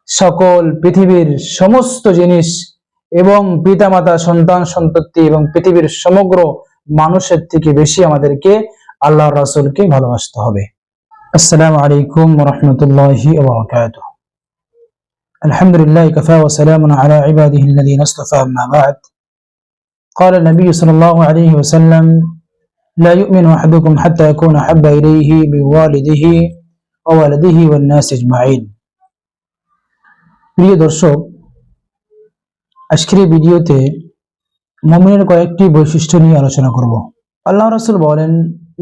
সকল পৃথিবীর সমস্ত জিনিস এবং পিতামাতা, সন্তান, সন্ততি এবং পৃথিবীর সমগ্র মানুষের থেকে বেশি আমাদেরকে আল্লাহর রাসূলকে ভালোবাসতে হবে। আসসালামু আলাইকুম ওয়া রাহমাতুল্লাহি ওয়া বারাকাতুহু। আলহামদুলিল্লাহ কাফা ওয়া সালামুন আলা ইবাদিহি আল্লাযীনা ইসতাফা, আম্মা বা'দ। قال النبي صلى الله عليه وسلم لا يؤمن أحدكم حتى يكون أحب إليه من والده وولده والناس أجمعين। প্রিয় দর্শক, আজকের ভিডিওতে মুমিনের কয়েকটি বৈশিষ্ট্য নিয়ে আলোচনা করব। আল্লাহ রাসূল বলেন,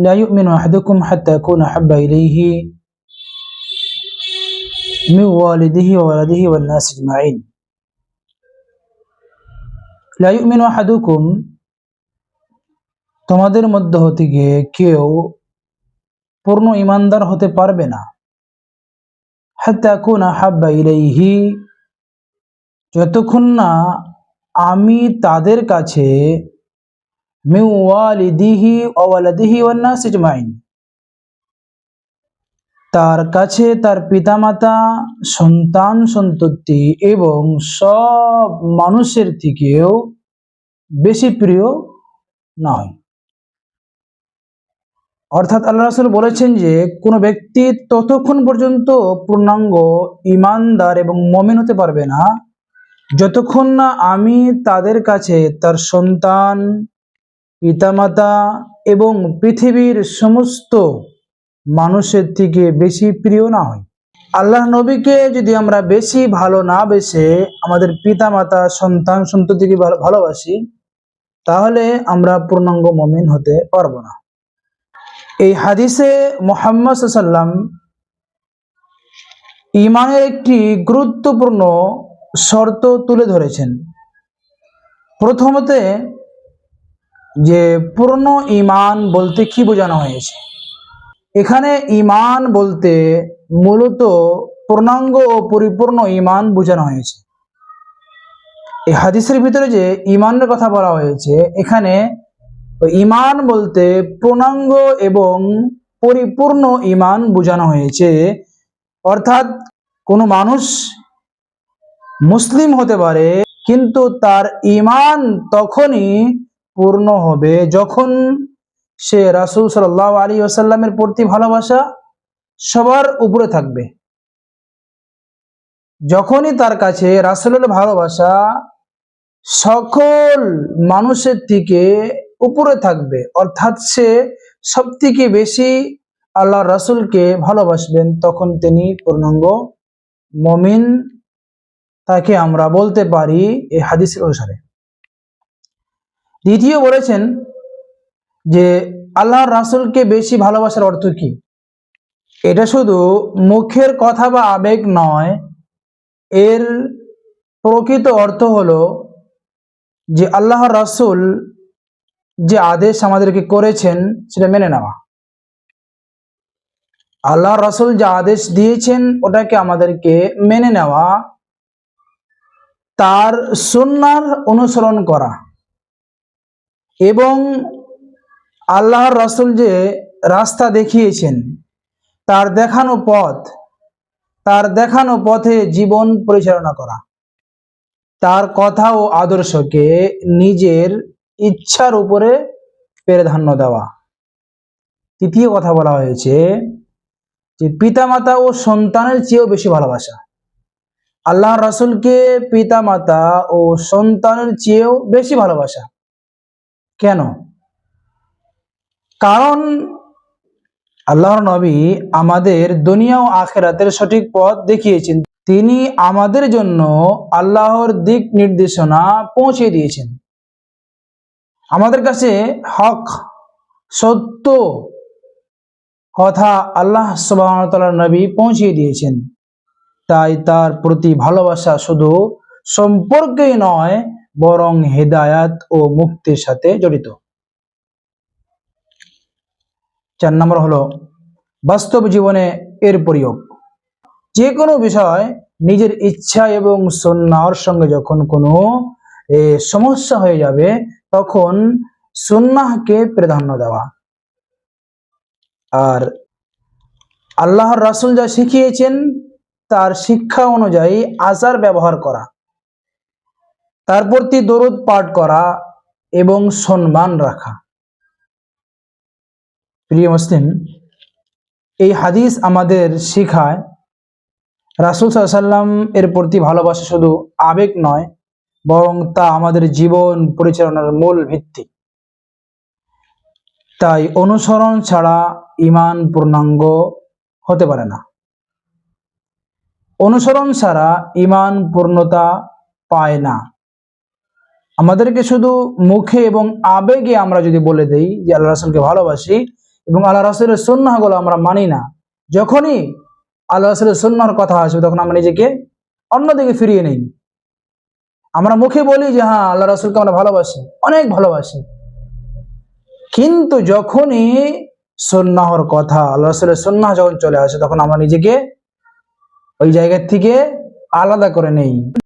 লা ইউমিনু আহাদুকুম হাত্তা ইয়াকুনা আহাব্বা ইলাইহি মিন ওয়ালিদিহি ওয়া ওয়ালাদিহি ওয়ান নাস আজমাইন। লা ইউমিনু আহাদুকুম, তোমাদের মধ্যে হতে গিয়ে কেউ পূর্ণ ঈমানদার হতে পারবে না, হাত্তা ইয়াকুনা আহাব্বা ইলাইহি, যতক্ষণ না আমি তাদের কাছে মিন ওয়ালিদিহি ওয়া ওয়ালাদিহি ওয়ান নাস আজমাইন, তার কাছে তার পিতামাতা, সন্তান, সন্ততি এবং সব মানুষের থেকেও বেশি প্রিয় নয়। অর্থাৎ আল্লাহ রাসূল বলেছেন যে কোনো ব্যক্তি ততক্ষণ পর্যন্ত পূর্ণাঙ্গ ঈমানদার এবং মুমিন হতে পারবে না যতক্ষণ না আমি তাদের কাছে তার সন্তান, পিতামাতা এবং পৃথিবীর সমস্ত মানুষের থেকে বেশি প্রিয় না হয়। আল্লাহ নবীকে যদি আমরা বেশি ভালো না বেসে আমাদের পিতামাতা, সন্তান, সন্ততিকে ভালোবাসি, তাহলে আমরা পূর্ণাঙ্গ মুমিন হতে পারবো না। এই হাদিসে মুহাম্মদ সাল্লাল্লাহু আলাইহি ওয়াসাল্লাম ঈমানের একটি গুরুত্বপূর্ণ শর্ত তুলে ধরেছেন। প্রথমত, যে পূর্ণ ঈমান বলতে কি বোঝানো হয়েছে। এখানে ঈমান বলতে মূলত পূর্ণাঙ্গ ও পরিপূর্ণ ঈমান বোঝানো হয়েছে। এই হাদিসের ভিতরে যে ঈমানের কথা বলা হয়েছে, এখানে ঈমান বলতে পূর্ণাঙ্গ এবং পরিপূর্ণ ঈমান বোঝানো হয়েছে। অর্থাৎ কোনো মানুষ মুসলিম হতে পারে, কিন্তু তার ঈমান তখনই পূর্ণ হবে যখন সে রাসূল সাল্লাল্লাহু আলাইহি ওয়াসাল্লামের প্রতি ভালোবাসা সবার উপরে থাকবে। যখনই তার কাছে রাসূলের ভালোবাসা সকল মানুষের থেকে উপরে থাকবে, অর্থাৎ সে সবথেকে বেশি আল্লাহর রাসূলকে ভালোবাসবেন, তখন তিনি পূর্ণাঙ্গ মুমিন তাকে আমরা বলতে পারি এই হাদিসের অনুসারে। দ্বিতীয় বলেছেন যে আল্লাহর রাসূলকে বেশি ভালোবাসার অর্থ কি। এটা শুধু মুখের কথা বা আবেগ নয়, এর প্রকৃত অর্থ হলো যে আল্লাহর রাসূল যে আদেশ আমাদেরকে করেছেন সেটা মেনে নেওয়া। আল্লাহর রাসূল যে আদেশ দিয়েছেন ওটাকে আমাদেরকে মেনে নেওয়া, তার সুন্নাহ অনুসরণ করা এবং আল্লাহর রাসূল যে রাস্তা দেখিয়েছেন তার দেখানো পথে জীবন পরিচালনা করা, তার কথা ও আদর্শকে নিজের ইচ্ছার উপরে প্রাধান্য দেওয়া। তৃতীয় কথা বলা হয়েছে যে পিতামাতা ও সন্তানের চেয়েও বেশি ভালোবাসা। আল্লাহর রাসূলকে পিতামাতা ও সন্তানের চেয়েও বেশি ভালোবাসা। কেন? কারণ আল্লাহর নবী আমাদের দুনিয়া ও আখিরাতের সঠিক পথ দেখিয়েছেন। তিনি আমাদের জন্য আল্লাহর দিক নির্দেশনা পৌঁছে দিয়েছেন। আমাদের কাছে হক, সত্য কথা আল্লাহ সুবহানাহু ওয়া তাআলার নবী পৌঁছে দিয়েছেন। তাই তার প্রতি ভালোবাসা শুধু সম্পর্কেই নয়, বরং হেদায়াত ও মুক্তির সাথে জড়িত। 4 নম্বর হলো বাস্তব জীবনে এর প্রয়োগ। যে কোনো বিষয় নিজের ইচ্ছা এবং সুন্নাহর সঙ্গে যখন কোনো সমস্যা হয়ে যাবে, তখন সুন্নাহকে প্রাধান্য দেওয়া। আর আল্লাহর রাসূল যা শিখিয়েছেন তার শিক্ষা অনুযায়ী আচার ব্যবহার করা, তার প্রতি দরুদ পাঠ করা এবং সম্মান রাখা। প্রিয় মুসলিম, এই হাদিস আমাদের শেখায় রাসূল সাল্লাল্লাহু আলাইহি ওয়াসাল্লাম এর প্রতি ভালোবাসা শুধু আবেগ নয়, বরং তা আমাদের জীবন পরিচালনার মূল ভিত্তি। তাই অনুসরণ ছাড়া ঈমান পূর্ণাঙ্গ হতে পারে না। অনুসরণ ছাড়া ঈমান পূর্ণতা পায় না। আমাদেরকে শুধু মুখে এবং আবেগে আমরা যদি বলে দেই যে আল্লাহ রাসূলকে ভালোবাসি এবং আল্লাহ রাসূলের সুন্নাহগুলো আমরা মানি না, যখনই আল্লাহ রাসূলের সুন্নাহর কথা আসবে তখন আমরা নিজেকে অন্যদিকে ফিরিয়ে নেই। আমরা মুখে বলি যে হ্যাঁ আল্লাহ রাসূলকে আমরা ভালোবাসি, অনেক ভালোবাসি, কিন্তু যখনই সুন্নাহর কথা, আল্লাহ রাসূলের সুন্নাহ যখন চলে আসে তখন আমরা নিজেকে ওই জায়গা থেকে আলাদা করে নেই।